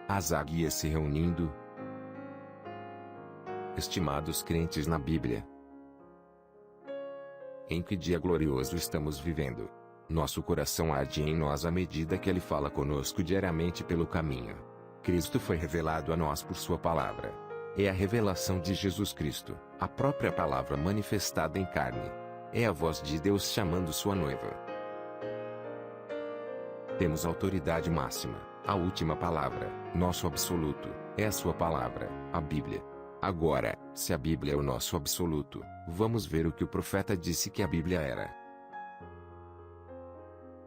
As águias se reunindo. Estimados crentes na Bíblia, em que dia glorioso estamos vivendo! Nosso coração arde em nós à medida que Ele fala conosco diariamente pelo caminho. Cristo foi revelado a nós por Sua palavra. É a revelação de Jesus Cristo, a própria palavra manifestada em carne. É a voz de Deus chamando sua noiva. Temos autoridade máxima, a última palavra, nosso absoluto, é a sua palavra, a Bíblia. Agora, se a Bíblia é o nosso absoluto, vamos ver o que o profeta disse que a Bíblia era.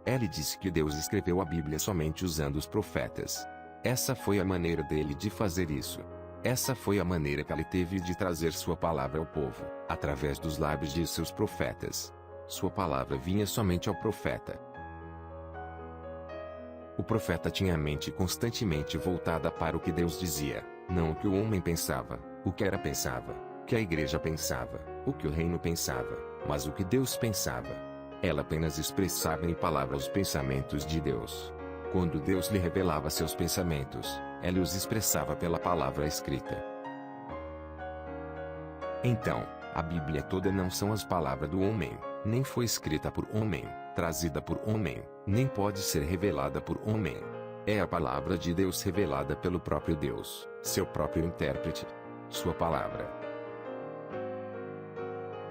Ele disse que Deus escreveu a Bíblia somente usando os profetas. Essa foi a maneira dele de fazer isso. Essa foi a maneira que ele teve de trazer sua palavra ao povo, através dos lábios de seus profetas. Sua palavra vinha somente ao profeta. O profeta tinha a mente constantemente voltada para o que Deus dizia, não o que o homem pensava, o que era pensava, o que a igreja pensava, o que o reino pensava, mas o que Deus pensava. Ela apenas expressava em palavras os pensamentos de Deus. Quando Deus lhe revelava seus pensamentos, ela os expressava pela palavra escrita. Então, a Bíblia toda não são as palavras do homem, nem foi escrita por homem, trazida por homem, nem pode ser revelada por homem. É a palavra de Deus revelada pelo próprio Deus, seu próprio intérprete. Sua palavra.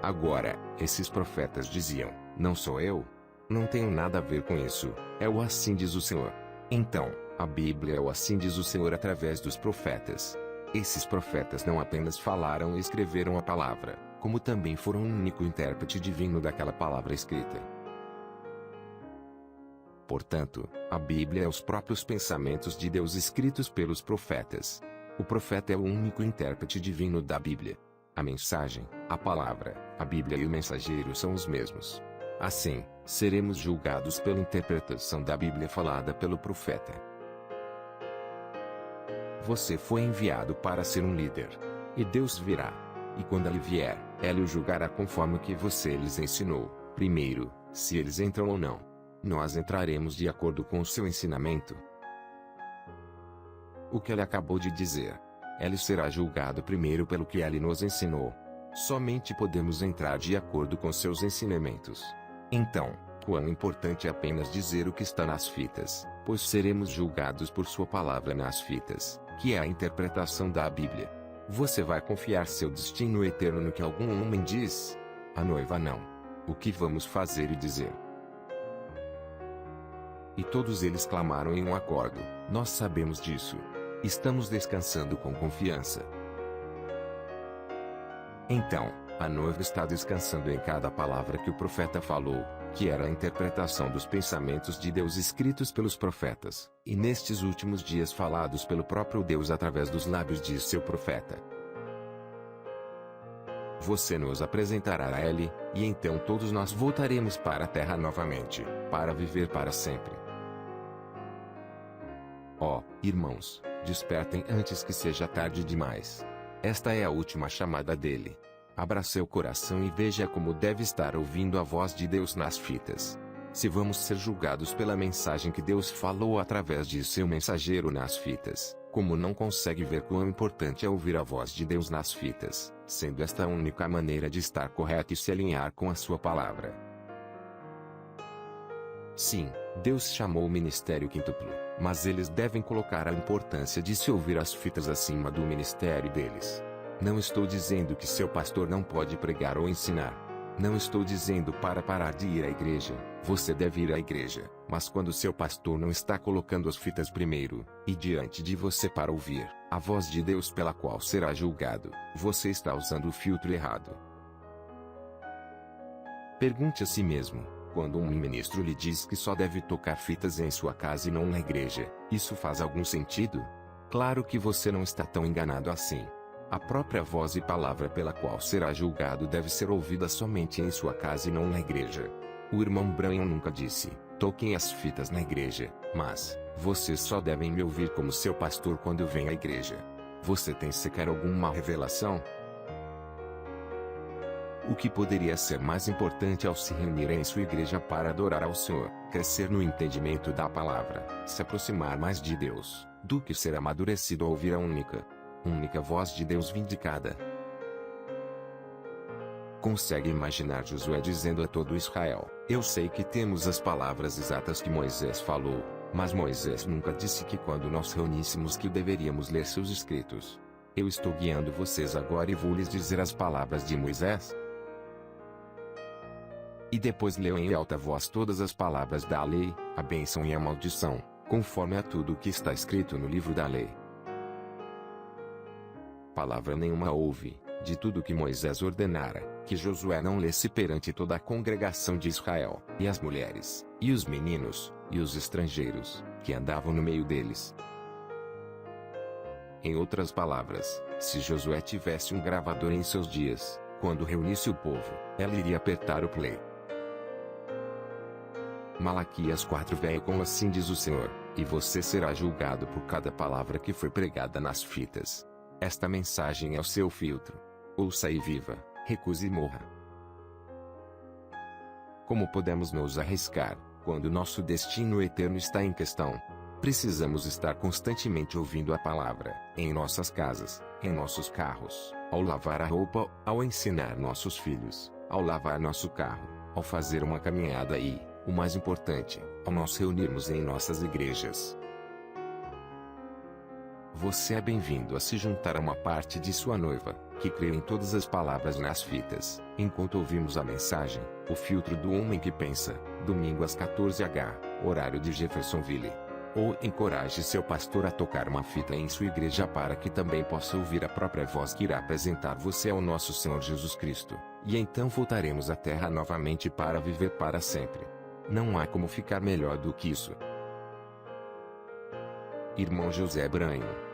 Agora, esses profetas diziam: não sou eu? Não tenho nada a ver com isso, é o assim diz o Senhor. Então, a Bíblia é o assim diz o Senhor através dos profetas. Esses profetas não apenas falaram e escreveram a palavra, como também foram o único intérprete divino daquela palavra escrita. Portanto, a Bíblia é os próprios pensamentos de Deus escritos pelos profetas. O profeta é o único intérprete divino da Bíblia. A mensagem, a palavra, a Bíblia e o mensageiro são os mesmos. Assim, seremos julgados pela interpretação da Bíblia falada pelo profeta. Você foi enviado para ser um líder. E Deus virá. E quando Ele vier, Ele o julgará conforme o que você lhes ensinou. Primeiro, se eles entram ou não. Nós entraremos de acordo com o seu ensinamento. O que Ele acabou de dizer. Ele será julgado primeiro pelo que Ele nos ensinou. Somente podemos entrar de acordo com seus ensinamentos. Então, quão importante é apenas dizer o que está nas fitas, pois seremos julgados por sua palavra nas fitas, que é a interpretação da Bíblia. Você vai confiar seu destino eterno no que algum homem diz? A noiva não. O que vamos fazer e dizer? E todos eles clamaram em um acordo: nós sabemos disso. Estamos descansando com confiança. Então, a noiva está descansando em cada palavra que o profeta falou, que era a interpretação dos pensamentos de Deus escritos pelos profetas, e nestes últimos dias falados pelo próprio Deus através dos lábios de seu profeta. Você nos apresentará a Ele, e então todos nós voltaremos para a terra novamente, para viver para sempre. Ó, irmãos, despertem antes que seja tarde demais. Esta é a última chamada dele. Abra seu coração e veja como deve estar ouvindo a voz de Deus nas fitas. Se vamos ser julgados pela mensagem que Deus falou através de seu mensageiro nas fitas, como não consegue ver quão importante é ouvir a voz de Deus nas fitas, sendo esta a única maneira de estar correto e se alinhar com a sua palavra. Sim, Deus chamou o ministério quíntuplo, mas eles devem colocar a importância de se ouvir as fitas acima do ministério deles. Não estou dizendo que seu pastor não pode pregar ou ensinar. Não estou dizendo para parar de ir à igreja. Você deve ir à igreja, mas quando seu pastor não está colocando as fitas primeiro, e diante de você para ouvir a voz de Deus pela qual será julgado, você está usando o filtro errado. Pergunte a si mesmo: quando um ministro lhe diz que só deve tocar fitas em sua casa e não na igreja, isso faz algum sentido? Claro que você não está tão enganado assim. A própria voz e palavra pela qual será julgado deve ser ouvida somente em sua casa e não na igreja. O irmão Branham nunca disse: toquem as fitas na igreja, mas vocês só devem me ouvir como seu pastor quando vem à igreja. Você tem sequer alguma revelação? O que poderia ser mais importante ao se reunir em sua igreja para adorar ao Senhor, crescer no entendimento da palavra, se aproximar mais de Deus, do que ser amadurecido ao ouvir a única voz de Deus vindicada. Consegue imaginar Josué dizendo a todo Israel: eu sei que temos as palavras exatas que Moisés falou, mas Moisés nunca disse que quando nós reuníssemos que deveríamos ler seus escritos. Eu estou guiando vocês agora e vou lhes dizer as palavras de Moisés. E depois leu em alta voz todas as palavras da lei, a bênção e a maldição, conforme a tudo o que está escrito no livro da lei. Palavra nenhuma houve, de tudo que Moisés ordenara, que Josué não lesse perante toda a congregação de Israel, e as mulheres, e os meninos, e os estrangeiros, que andavam no meio deles. Em outras palavras, se Josué tivesse um gravador em seus dias, quando reunisse o povo, ela iria apertar o play. Malaquias 4 veio com assim diz o Senhor, e você será julgado por cada palavra que foi pregada nas fitas. Esta mensagem é o seu filtro. Ouça e viva, recuse e morra. Como podemos nos arriscar, quando nosso destino eterno está em questão? Precisamos estar constantemente ouvindo a palavra, em nossas casas, em nossos carros, ao lavar a roupa, ao ensinar nossos filhos, ao lavar nosso carro, ao fazer uma caminhada e, o mais importante, ao nos reunirmos em nossas igrejas. Você é bem-vindo a se juntar a uma parte de sua noiva, que crê em todas as palavras nas fitas, enquanto ouvimos a mensagem, o filtro do homem que pensa, domingo às 14h, horário de Jeffersonville. Ou encoraje seu pastor a tocar uma fita em sua igreja para que também possa ouvir a própria voz que irá apresentar você ao nosso Senhor Jesus Cristo, e então voltaremos à terra novamente para viver para sempre. Não há como ficar melhor do que isso. Irmão José Branho.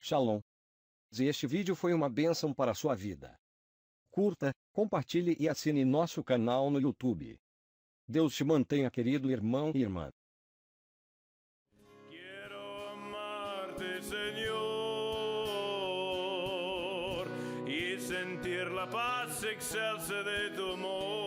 Shalom. Se este vídeo foi uma bênção para a sua vida, curta, compartilhe e assine nosso canal no YouTube. Deus te mantenha, querido irmão e irmã. Quiero amarte, Señor, y sentir la paz excelsa de tu amor.